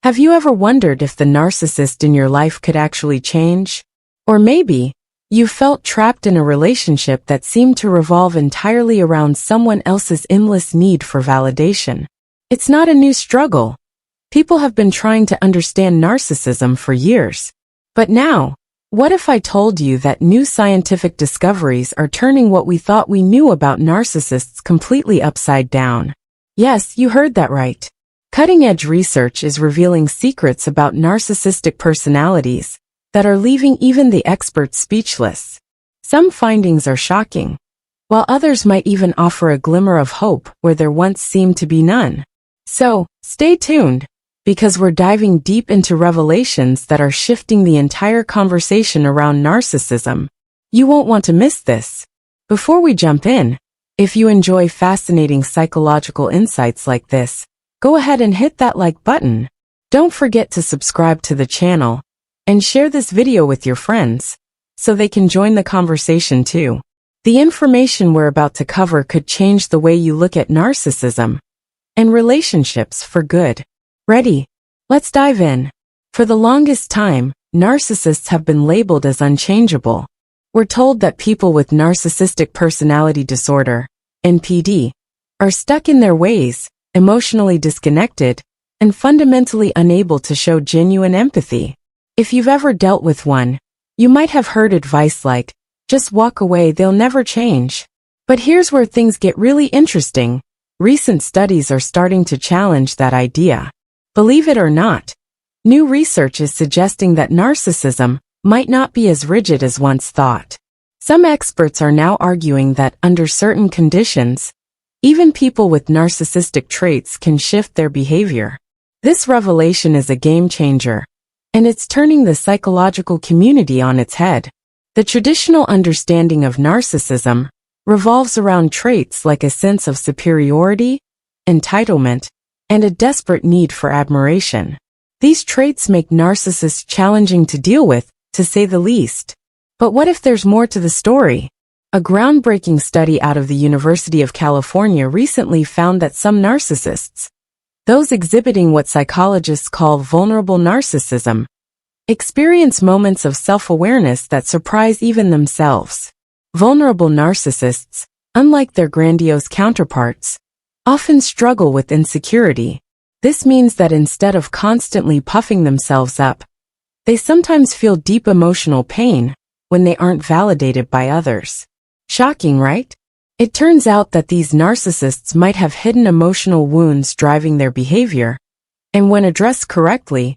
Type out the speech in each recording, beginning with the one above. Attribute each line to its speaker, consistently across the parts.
Speaker 1: Have you ever wondered if the narcissist in your life could actually change? Or maybe you felt trapped in a relationship that seemed to revolve entirely around someone else's endless need for validation. It's not a new struggle. People have been trying to understand narcissism for years. But now, what if I told you that new scientific discoveries are turning what we thought we knew about narcissists completely upside down? Yes, you heard that right. Cutting-edge research is revealing secrets about narcissistic personalities that are leaving even the experts speechless. Some findings are shocking, while others might even offer a glimmer of hope where there once seemed to be none. So, stay tuned, because we're diving deep into revelations that are shifting the entire conversation around narcissism. You won't want to miss this. Before we jump in, if you enjoy fascinating psychological insights like this, go ahead and hit that like button. Don't forget to subscribe to the channel and share this video with your friends so they can join the conversation too. The information we're about to cover could change the way you look at narcissism and relationships for good. Ready? Let's dive in. For the longest time, narcissists have been labeled as unchangeable. We're told that people with narcissistic personality disorder, NPD, are stuck in their ways, emotionally disconnected, and fundamentally unable to show genuine empathy. If you've ever dealt with one, you might have heard advice like, just walk away, they'll never change. But here's where things get really interesting. Recent studies are starting to challenge that idea. Believe it or not, new research is suggesting that narcissism might not be as rigid as once thought. Some experts are now arguing that under certain conditions, even people with narcissistic traits can shift their behavior. This revelation is a game changer, and it's turning the psychological community on its head. The traditional understanding of narcissism revolves around traits like a sense of superiority, entitlement, and a desperate need for admiration. These traits make narcissists challenging to deal with, to say the least. But what if there's more to the story? A groundbreaking study out of the University of California recently found that some narcissists, those exhibiting what psychologists call vulnerable narcissism, experience moments of self-awareness that surprise even themselves. Vulnerable narcissists, unlike their grandiose counterparts, often struggle with insecurity. This means that instead of constantly puffing themselves up, they sometimes feel deep emotional pain when they aren't validated by others. Shocking, right? It turns out that these narcissists might have hidden emotional wounds driving their behavior, and when addressed correctly,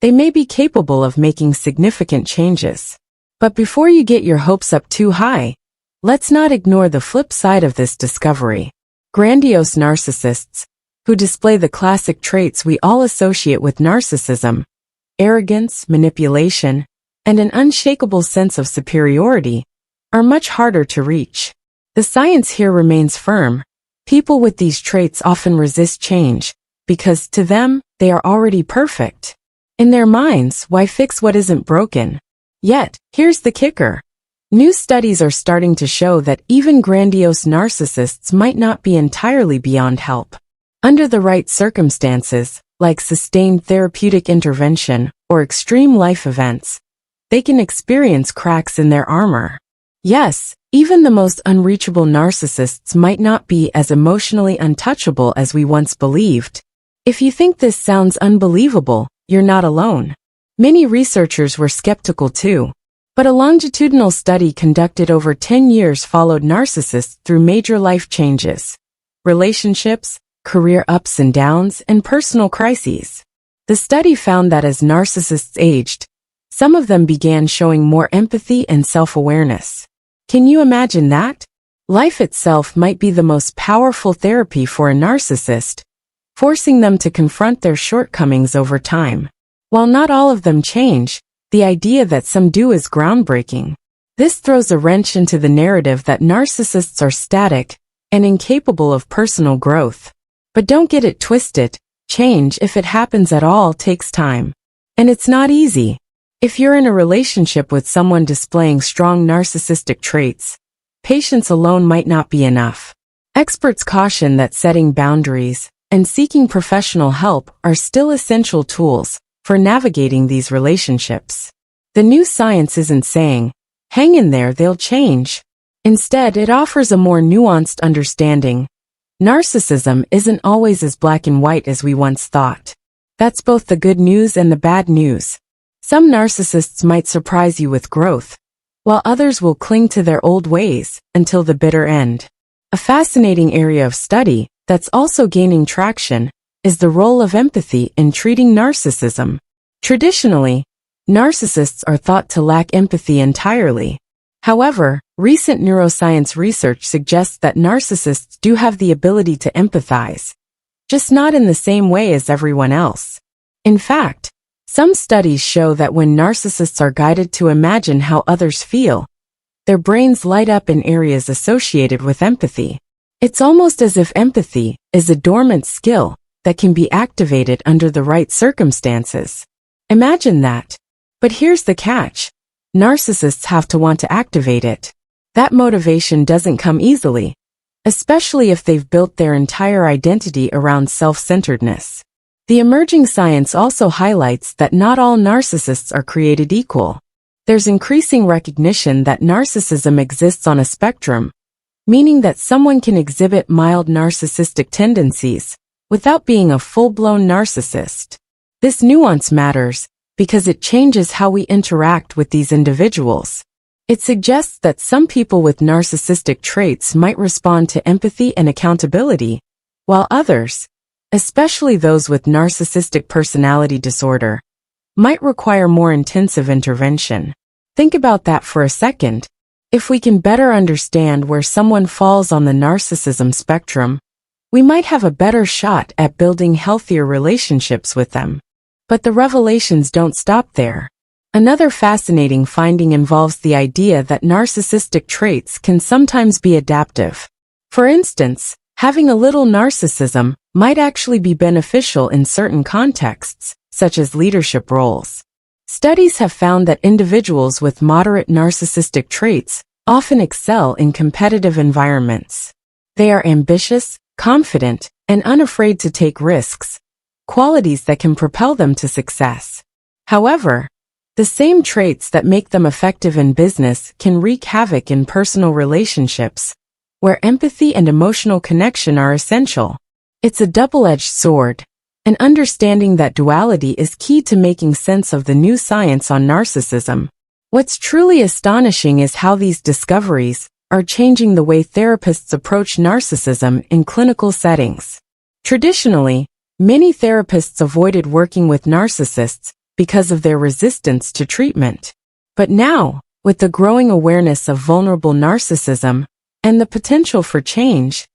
Speaker 1: they may be capable of making significant changes. But before you get your hopes up too high, let's not ignore the flip side of this discovery. Grandiose narcissists, who display the classic traits we all associate with narcissism, arrogance, manipulation, and an unshakable sense of superiority, are much harder to reach. The science here remains firm. People with these traits often resist change, because to them, they are already perfect. In their minds, why fix what isn't broken? Yet, here's the kicker. New studies are starting to show that even grandiose narcissists might not be entirely beyond help. Under the right circumstances, like sustained therapeutic intervention or extreme life events, they can experience cracks in their armor. Yes, even the most unreachable narcissists might not be as emotionally untouchable as we once believed. If you think this sounds unbelievable, you're not alone. Many researchers were skeptical too. But a longitudinal study conducted over 10 years followed narcissists through major life changes, relationships, career ups and downs, and personal crises. The study found that as narcissists aged, some of them began showing more empathy and self-awareness. Can you imagine that? Life itself might be the most powerful therapy for a narcissist, forcing them to confront their shortcomings over time. While not all of them change, the idea that some do is groundbreaking. This throws a wrench into the narrative that narcissists are static and incapable of personal growth. But don't get it twisted. Change, if it happens at all, takes time. And it's not easy. If you're in a relationship with someone displaying strong narcissistic traits, patience alone might not be enough. Experts caution that setting boundaries, and seeking professional help are still essential tools for navigating these relationships. The new science isn't saying, hang in there, they'll change. Instead, it offers a more nuanced understanding. Narcissism isn't always as black and white as we once thought. That's both the good news and the bad news. Some narcissists might surprise you with growth, while others will cling to their old ways until the bitter end. A fascinating area of study that's also gaining traction is the role of empathy in treating narcissism. Traditionally, narcissists are thought to lack empathy entirely. However, recent neuroscience research suggests that narcissists do have the ability to empathize, just not in the same way as everyone else. In fact, some studies show that when narcissists are guided to imagine how others feel, their brains light up in areas associated with empathy. It's almost as if empathy is a dormant skill that can be activated under the right circumstances. Imagine that. But here's the catch. Narcissists have to want to activate it. That motivation doesn't come easily, especially if they've built their entire identity around self-centeredness. The emerging science also highlights that not all narcissists are created equal. There's increasing recognition that narcissism exists on a spectrum, meaning that someone can exhibit mild narcissistic tendencies without being a full-blown narcissist. This nuance matters because it changes how we interact with these individuals. It suggests that some people with narcissistic traits might respond to empathy and accountability, while others, especially those with narcissistic personality disorder, might require more intensive intervention. Think about that for a second. If we can better understand where someone falls on the narcissism spectrum, we might have a better shot at building healthier relationships with them. But the revelations don't stop there. Another fascinating finding involves the idea that narcissistic traits can sometimes be adaptive. For instance, having a little narcissism might actually be beneficial in certain contexts, such as leadership roles. Studies have found that individuals with moderate narcissistic traits often excel in competitive environments. They are ambitious, confident, and unafraid to take risks, qualities that can propel them to success. However, the same traits that make them effective in business can wreak havoc in personal relationships, where empathy and emotional connection are essential. It's a double-edged sword, and understanding that duality is key to making sense of the new science on narcissism. What's truly astonishing is how these discoveries are changing the way therapists approach narcissism in clinical settings. Traditionally, many therapists avoided working with narcissists because of their resistance to treatment. But now, with the growing awareness of vulnerable narcissism and the potential for change,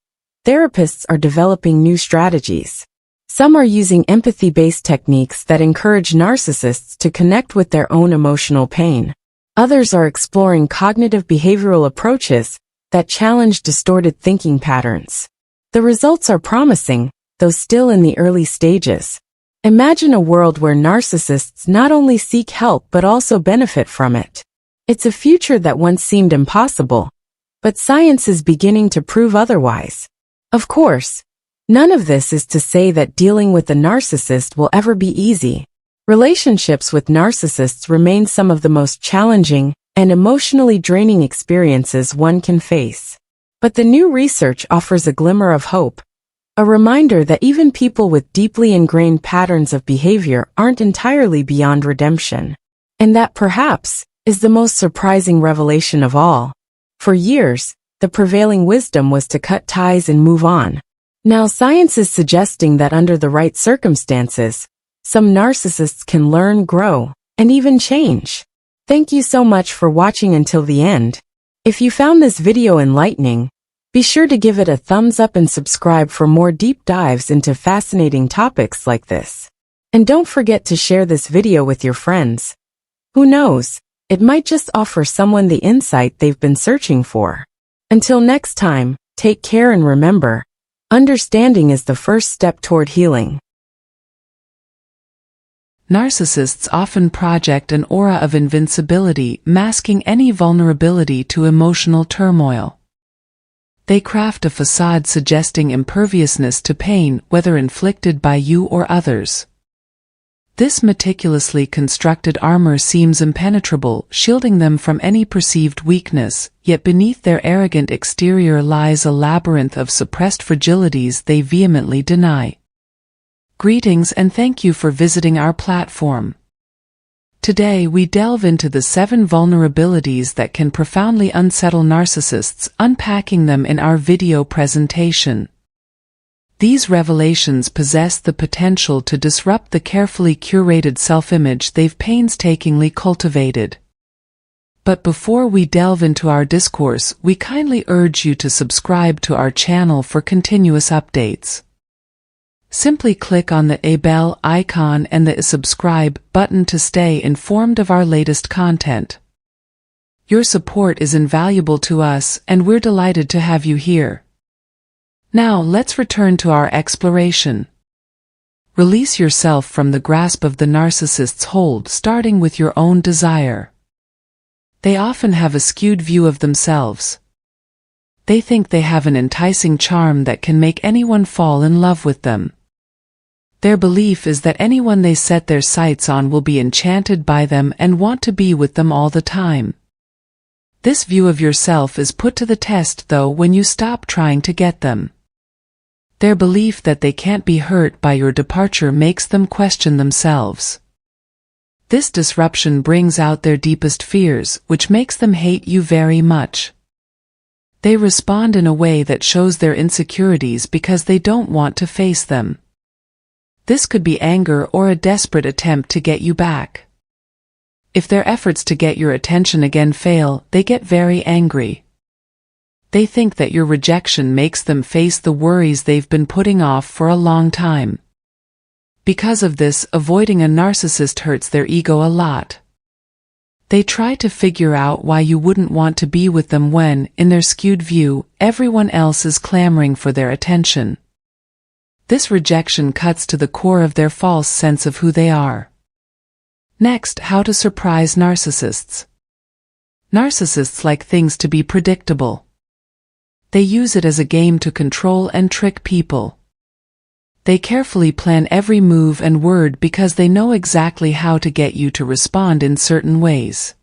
Speaker 1: therapists are developing new strategies. Some are using empathy-based techniques that encourage narcissists to connect with their own emotional pain. Others are exploring cognitive behavioral approaches that challenge distorted thinking patterns. The results are promising, though still in the early stages. Imagine a world where narcissists not only seek help but also benefit from it. It's a future that once seemed impossible, but science is beginning to prove otherwise. Of course, none of this is to say that dealing with a narcissist will ever be easy. Relationships with narcissists remain some of the most challenging and emotionally draining experiences one can face. But the new research offers a glimmer of hope, a reminder that even people with deeply ingrained patterns of behavior aren't entirely beyond redemption. And that perhaps is the most surprising revelation of all. For years, the prevailing wisdom was to cut ties and move on. Now science is suggesting that under the right circumstances, some narcissists can learn, grow, and even change. Thank you so much for watching until the end. If you found this video enlightening, be sure to give it a thumbs up and subscribe for more deep dives into fascinating topics like this. And don't forget to share this video with your friends. Who knows, it might just offer someone the insight they've been searching for. Until next time, take care and remember, understanding is the first step toward healing.
Speaker 2: Narcissists often project an aura of invincibility, masking any vulnerability to emotional turmoil. They craft a facade suggesting imperviousness to pain, whether inflicted by you or others. This meticulously constructed armor seems impenetrable, shielding them from any perceived weakness, yet beneath their arrogant exterior lies a labyrinth of suppressed fragilities they vehemently deny. Greetings and thank you for visiting our platform. Today we delve into the 7 vulnerabilities that can profoundly unsettle narcissists, unpacking them in our video presentation. These revelations possess the potential to disrupt the carefully curated self-image they've painstakingly cultivated. But before we delve into our discourse, we kindly urge you to subscribe to our channel for continuous updates. Simply click on the bell icon and the subscribe button to stay informed of our latest content. Your support is invaluable to us, and we're delighted to have you here. Now let's return to our exploration. Release yourself from the grasp of the narcissist's hold, starting with your own desire. They often have a skewed view of themselves. They think they have an enticing charm that can make anyone fall in love with them. Their belief is that anyone they set their sights on will be enchanted by them and want to be with them all the time. This view of yourself is put to the test, though, when you stop trying to get them. Their belief that they can't be hurt by your departure makes them question themselves. This disruption brings out their deepest fears, which makes them hate you very much. They respond in a way that shows their insecurities because they don't want to face them. This could be anger or a desperate attempt to get you back. If their efforts to get your attention again fail, they get very angry. They think that your rejection makes them face the worries they've been putting off for a long time. Because of this, avoiding a narcissist hurts their ego a lot. They try to figure out why you wouldn't want to be with them when, in their skewed view, everyone else is clamoring for their attention. This rejection cuts to the core of their false sense of who they are. Next, how to surprise narcissists. Narcissists like things to be predictable. They use it as a game to control and trick people. They carefully plan every move and word because they know exactly how to get you to respond in certain ways.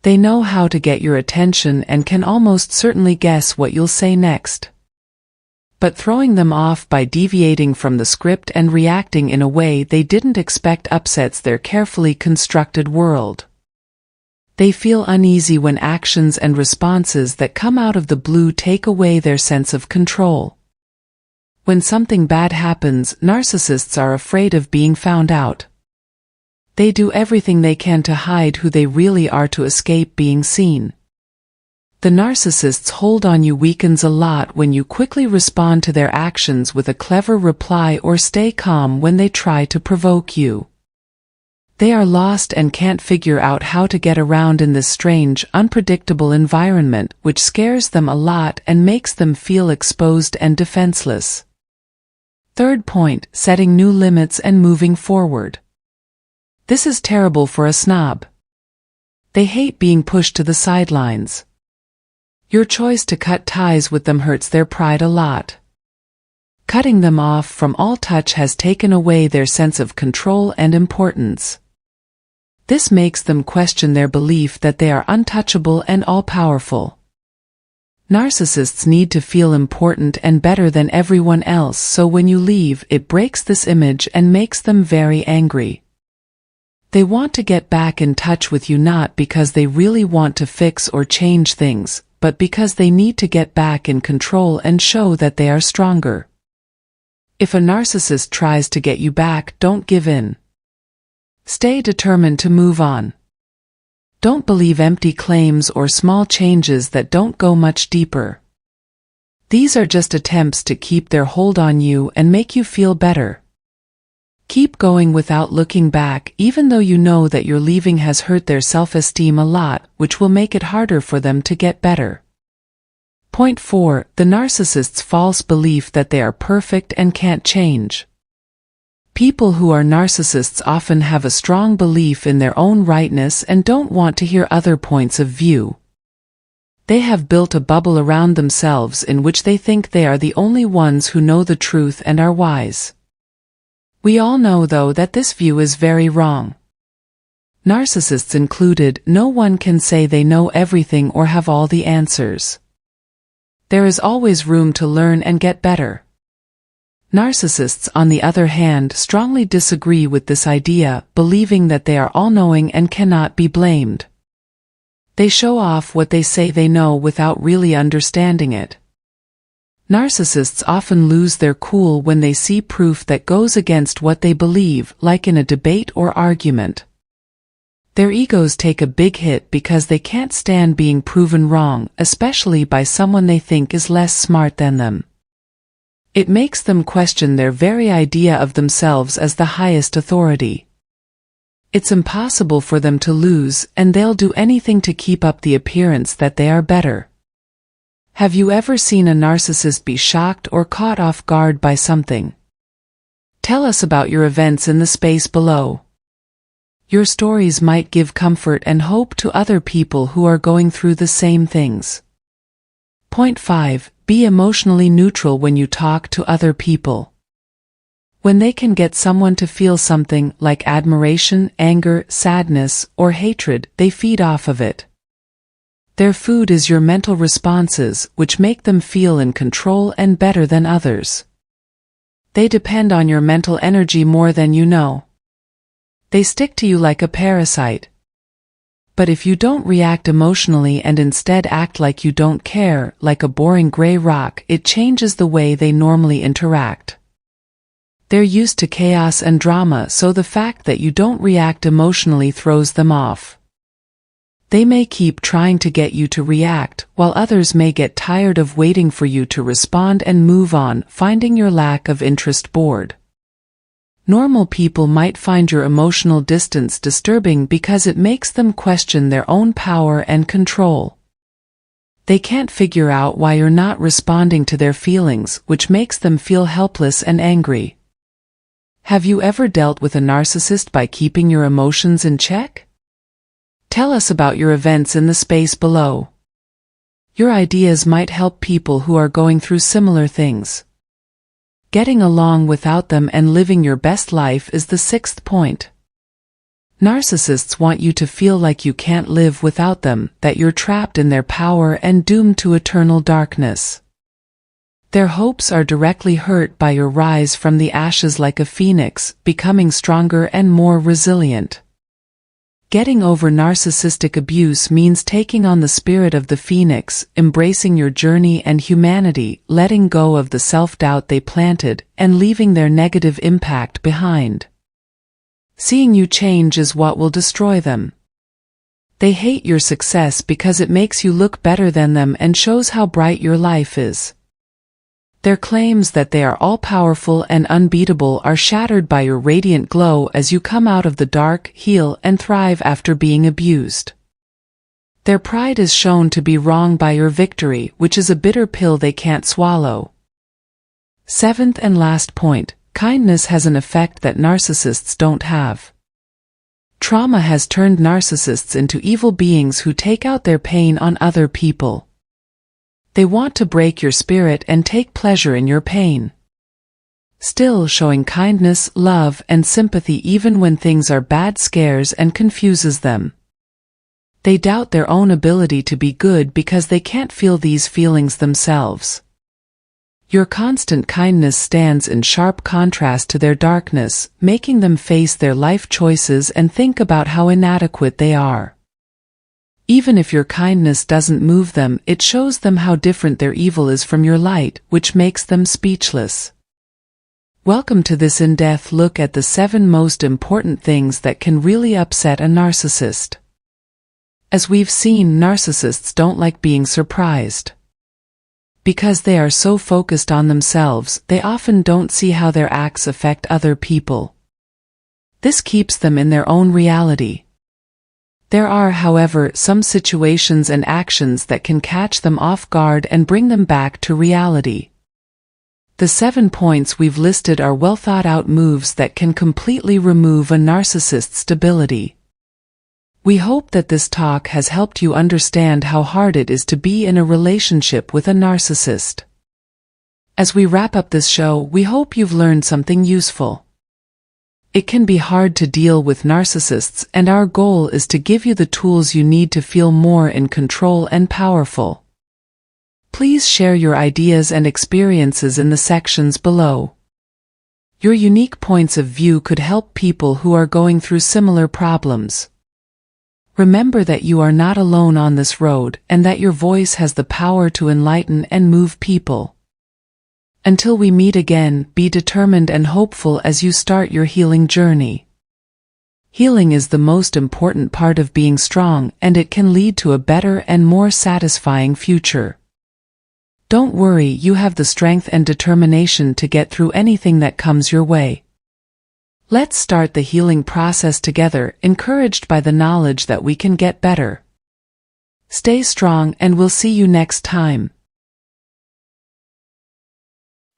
Speaker 2: They know how to get your attention and can almost certainly guess what you'll say next. But throwing them off by deviating from the script and reacting in a way they didn't expect upsets their carefully constructed world. They feel uneasy when actions and responses that come out of the blue take away their sense of control. When something bad happens, narcissists are afraid of being found out. They do everything they can to hide who they really are to escape being seen. The narcissist's hold on you weakens a lot when you quickly respond to their actions with a clever reply or stay calm when they try to provoke you. They are lost and can't figure out how to get around in this strange, unpredictable environment, which scares them a lot and makes them feel exposed and defenseless. Third point, setting new limits and moving forward. This is terrible for a snob. They hate being pushed to the sidelines. Your choice to cut ties with them hurts their pride a lot. Cutting them off from all touch has taken away their sense of control and importance. This makes them question their belief that they are untouchable and all-powerful. Narcissists need to feel important and better than everyone else, so when you leave, it breaks this image and makes them very angry. They want to get back in touch with you not because they really want to fix or change things, but because they need to get back in control and show that they are stronger. If a narcissist tries to get you back, don't give in. Stay determined to move on. Don't believe empty claims or small changes that don't go much deeper. These are just attempts to keep their hold on you and make you feel better. Keep going without looking back, even though you know that your leaving has hurt their self-esteem a lot, which will make it harder for them to get better. Point 4. The narcissist's false belief that they are perfect and can't change. People who are narcissists often have a strong belief in their own rightness and don't want to hear other points of view. They have built a bubble around themselves in which they think they are the only ones who know the truth and are wise. We all know, though, that this view is very wrong. Narcissists included, no one can say they know everything or have all the answers. There is always room to learn and get better. Narcissists, on the other hand, strongly disagree with this idea, believing that they are all-knowing and cannot be blamed. They show off what they say they know without really understanding it. Narcissists often lose their cool when they see proof that goes against what they believe, like in a debate or argument. Their egos take a big hit because they can't stand being proven wrong, especially by someone they think is less smart than them. It makes them question their very idea of themselves as the highest authority. It's impossible for them to lose, and they'll do anything to keep up the appearance that they are better. Have you ever seen a narcissist be shocked or caught off guard by something? Tell us about your events in the space below. Your stories might give comfort and hope to other people who are going through the same things. Point 5. Be emotionally neutral when you talk to other people. When they can get someone to feel something, like admiration, anger, sadness, or hatred, they feed off of it. Their food is your mental responses, which make them feel in control and better than others. They depend on your mental energy more than you know. They stick to you like a parasite. But if you don't react emotionally and instead act like you don't care, like a boring gray rock, it changes the way they normally interact. They're used to chaos and drama, so the fact that you don't react emotionally throws them off. They may keep trying to get you to react, while others may get tired of waiting for you to respond and move on, finding your lack of interest bored. Normal people might find your emotional distance disturbing because it makes them question their own power and control. They can't figure out why you're not responding to their feelings, which makes them feel helpless and angry. Have you ever dealt with a narcissist by keeping your emotions in check? Tell us about your events in the space below. Your ideas might help people who are going through similar things. Getting along without them and living your best life is the 6th point. Narcissists want you to feel like you can't live without them, that you're trapped in their power and doomed to eternal darkness. Their hopes are directly hurt by your rise from the ashes like a phoenix, becoming stronger and more resilient. Getting over narcissistic abuse means taking on the spirit of the phoenix, embracing your journey and humanity, letting go of the self-doubt they planted, and leaving their negative impact behind. Seeing you change is what will destroy them. They hate your success because it makes you look better than them and shows how bright your life is. Their claims that they are all-powerful and unbeatable are shattered by your radiant glow as you come out of the dark, heal, and thrive after being abused. Their pride is shown to be wrong by your victory, which is a bitter pill they can't swallow. 7th and last point, kindness has an effect that narcissists don't have. Trauma has turned narcissists into evil beings who take out their pain on other people. They want to break your spirit and take pleasure in your pain. Still, showing kindness, love, and sympathy even when things are bad scares and confuses them. They doubt their own ability to be good because they can't feel these feelings themselves. Your constant kindness stands in sharp contrast to their darkness, making them face their life choices and think about how inadequate they are. Even if your kindness doesn't move them, it shows them how different their evil is from your light, which makes them speechless. Welcome to this in-depth look at the 7 most important things that can really upset a narcissist. As we've seen, narcissists don't like being surprised. Because they are so focused on themselves, they often don't see how their acts affect other people. This keeps them in their own reality. There are, however, some situations and actions that can catch them off guard and bring them back to reality. The 7 points we've listed are well-thought-out moves that can completely remove a narcissist's stability. We hope that this talk has helped you understand how hard it is to be in a relationship with a narcissist. As we wrap up this show, we hope you've learned something useful. It can be hard to deal with narcissists, and our goal is to give you the tools you need to feel more in control and powerful. Please share your ideas and experiences in the sections below. Your unique points of view could help people who are going through similar problems. Remember that you are not alone on this road, and that your voice has the power to enlighten and move people. Until we meet again, be determined and hopeful as you start your healing journey. Healing is the most important part of being strong, and it can lead to a better and more satisfying future. Don't worry, you have the strength and determination to get through anything that comes your way. Let's start the healing process together, encouraged by the knowledge that we can get better. Stay strong, and we'll see you next time.